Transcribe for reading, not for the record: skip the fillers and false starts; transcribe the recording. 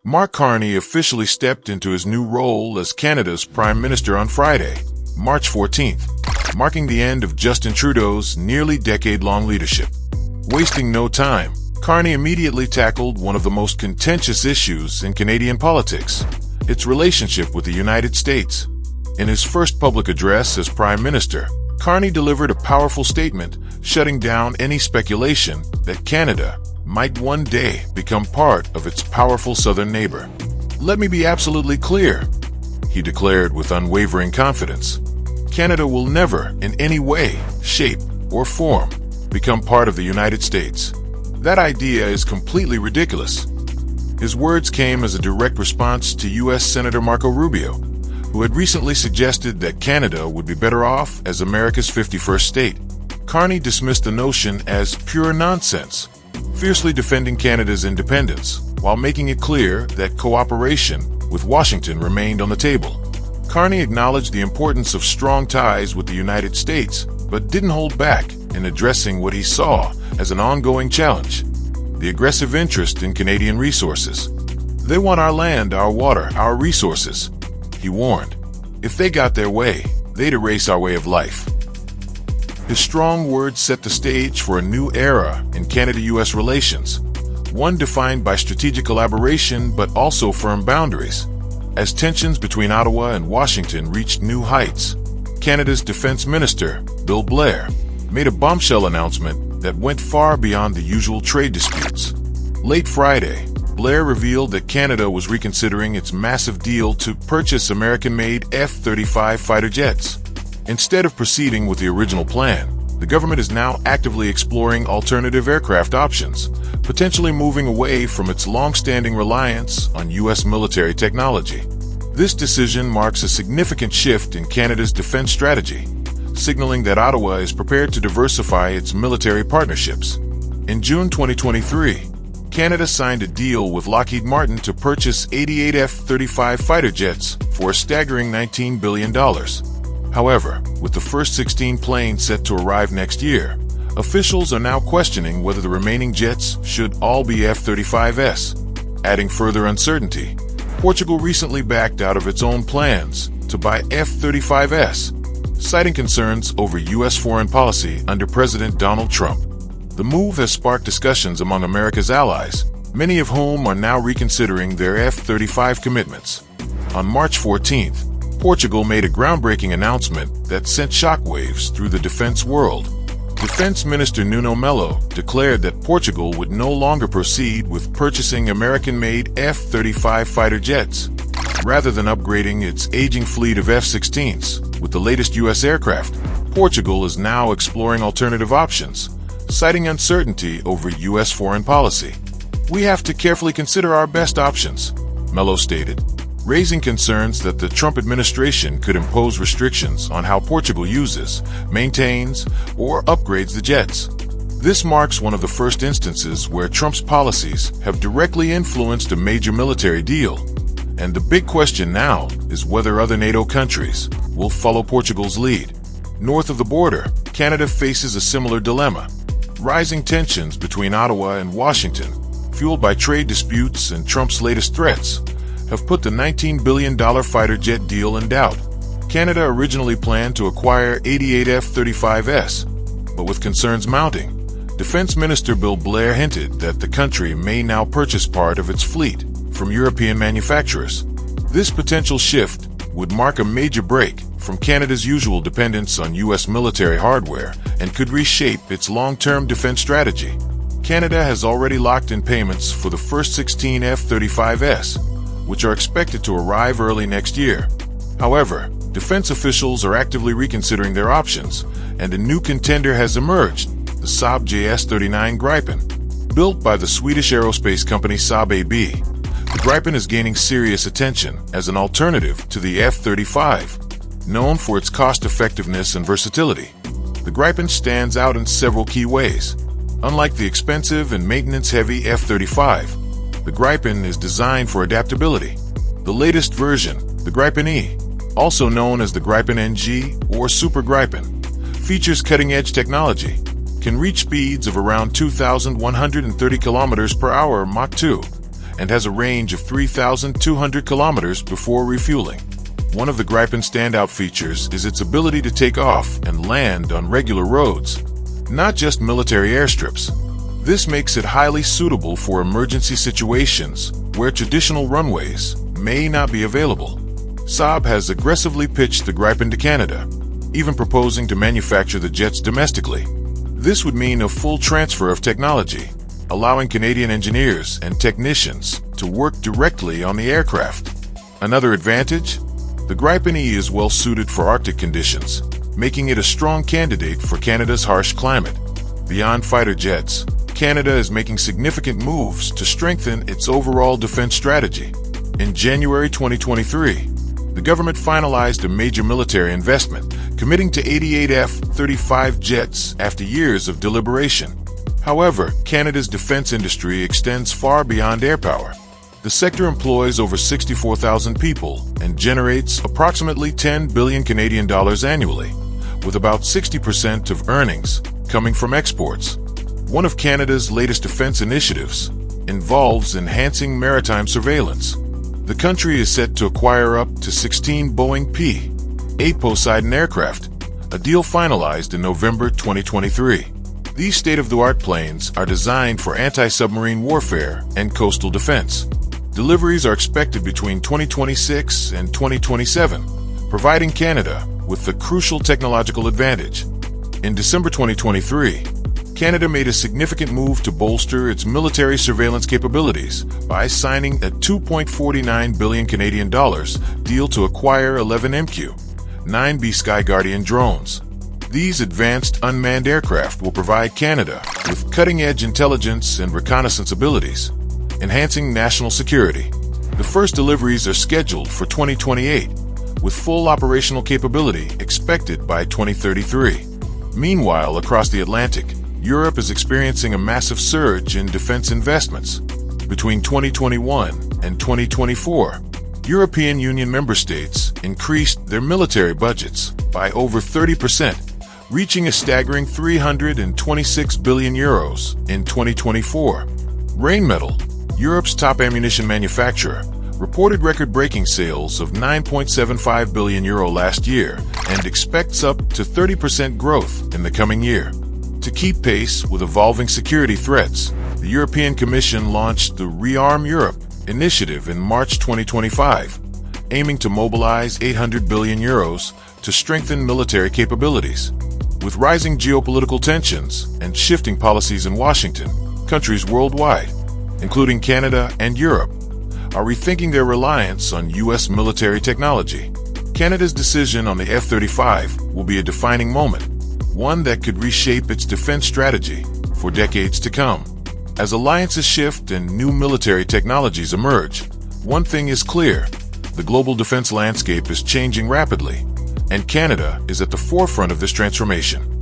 Mark Carney officially stepped into his new role as Canada's Prime Minister on Friday, March 14th, marking the end of Justin Trudeau's nearly decade-long leadership. Wasting no time, Carney immediately tackled one of the most contentious issues in Canadian politics, its relationship with the United States. In his first public address as Prime Minister, Carney delivered a powerful statement shutting down any speculation that Canada might one day become part of its powerful southern neighbor. "Let me be absolutely clear," he declared with unwavering confidence. "Canada will never, in any way, shape, or form, become part of the United States. That idea is completely ridiculous." His words came as a direct response to U.S. Senator Marco Rubio, who had recently suggested that Canada would be better off as America's 51st state. Carney dismissed the notion as pure nonsense, fiercely defending Canada's independence, while making it clear that cooperation with Washington remained on the table. Carney acknowledged the importance of strong ties with the United States, but didn't hold back in addressing what he saw as an ongoing challenge: the aggressive interest in Canadian resources. "They want our land, our water, our resources," he warned. "If they got their way, they'd erase our way of life." His strong words set the stage for a new era in Canada-U.S. relations, one defined by strategic collaboration but also firm boundaries. As tensions between Ottawa and Washington reached new heights, Canada's Defence Minister, Bill Blair, made a bombshell announcement that went far beyond the usual trade disputes. Late Friday, Blair revealed that Canada was reconsidering its massive deal to purchase American-made F-35 fighter jets. Instead of proceeding with the original plan, the government is now actively exploring alternative aircraft options, potentially moving away from its long-standing reliance on U.S. military technology. This decision marks a significant shift in Canada's defense strategy, signaling that Ottawa is prepared to diversify its military partnerships. In June 2023, Canada signed a deal with Lockheed Martin to purchase 88 F-35 fighter jets for a staggering $19 billion. However, with the first 16 planes set to arrive next year, officials are now questioning whether the remaining jets should all be F-35s. Adding further uncertainty, Portugal recently backed out of its own plans to buy F-35s, citing concerns over U.S. foreign policy under President Donald Trump. The move has sparked discussions among America's allies, many of whom are now reconsidering their F-35 commitments. On March 14th, Portugal made a groundbreaking announcement that sent shockwaves through the defense world. Defense Minister Nuno Melo declared that Portugal would no longer proceed with purchasing American-made F-35 fighter jets. Rather than upgrading its aging fleet of F-16s with the latest U.S. aircraft, Portugal is now exploring alternative options, citing uncertainty over U.S. foreign policy. "We have to carefully consider our best options," Melo stated, raising concerns that the Trump administration could impose restrictions on how Portugal uses, maintains, or upgrades the jets. This marks one of the first instances where Trump's policies have directly influenced a major military deal. And the big question now is whether other NATO countries will follow Portugal's lead. North of the border, Canada faces a similar dilemma. Rising tensions between Ottawa and Washington, fueled by trade disputes and Trump's latest threats, have put the $19 billion fighter jet deal in doubt. Canada originally planned to acquire 88 F-35s, but with concerns mounting, Defense Minister Bill Blair hinted that the country may now purchase part of its fleet from European manufacturers. This potential shift would mark a major break from Canada's usual dependence on U.S. military hardware and could reshape its long-term defense strategy. Canada has already locked in payments for the first 16 F-35s, which are expected to arrive early next year. However, defense officials are actively reconsidering their options, and a new contender has emerged, the Saab JAS 39 Gripen. Built by the Swedish aerospace company Saab AB, the Gripen is gaining serious attention as an alternative to the F-35. Known for its cost-effectiveness and versatility, the Gripen stands out in several key ways. Unlike the expensive and maintenance-heavy F-35, the Gripen is designed for adaptability. The latest version, the Gripen E, also known as the Gripen NG or Super Gripen, features cutting-edge technology, can reach speeds of around 2,130 km per hour Mach 2, and has a range of 3,200 kilometers before refueling. One of the Gripen standout features is its ability to take off and land on regular roads, not just military airstrips. This makes it highly suitable for emergency situations where traditional runways may not be available. Saab has aggressively pitched the Gripen to Canada, even proposing to manufacture the jets domestically. This would mean a full transfer of technology, allowing Canadian engineers and technicians to work directly on the aircraft. Another advantage? The Gripen E is well suited for Arctic conditions, making it a strong candidate for Canada's harsh climate. Beyond fighter jets, Canada is making significant moves to strengthen its overall defense strategy. In January 2023, the government finalized a major military investment, committing to 88 F-35 jets after years of deliberation. However, Canada's defense industry extends far beyond air power. The sector employs over 64,000 people and generates approximately 10 billion Canadian dollars annually, with about 60% of earnings coming from exports. One of Canada's latest defense initiatives involves enhancing maritime surveillance. The country is set to acquire up to 16 Boeing P-8 Poseidon aircraft, a deal finalized in November 2023. These state-of-the-art planes are designed for anti-submarine warfare and coastal defense. Deliveries are expected between 2026 and 2027, providing Canada with the crucial technological advantage. In December 2023, Canada made a significant move to bolster its military surveillance capabilities by signing a 2.49 billion Canadian dollars deal to acquire 11 MQ-9B Sky Guardian drones. These advanced unmanned aircraft will provide Canada with cutting-edge intelligence and reconnaissance abilities, enhancing national security. The first deliveries are scheduled for 2028, with full operational capability expected by 2033. Meanwhile, across the Atlantic, Europe is experiencing a massive surge in defense investments. Between 2021 and 2024, European Union member states increased their military budgets by over 30%, reaching a staggering 326 billion euros in 2024. Rheinmetall, Europe's top ammunition manufacturer, reported record-breaking sales of 9.75 billion euro last year and expects up to 30% growth in the coming year. To keep pace with evolving security threats, the European Commission launched the Rearm Europe initiative in March 2025, aiming to mobilize 800 billion euros to strengthen military capabilities. With rising geopolitical tensions and shifting policies in Washington, countries worldwide, including Canada and Europe, are rethinking their reliance on U.S. military technology. Canada's decision on the F-35 will be a defining moment, one that could reshape its defense strategy for decades to come. As alliances shift and new military technologies emerge, one thing is clear: the global defense landscape is changing rapidly, and Canada is at the forefront of this transformation.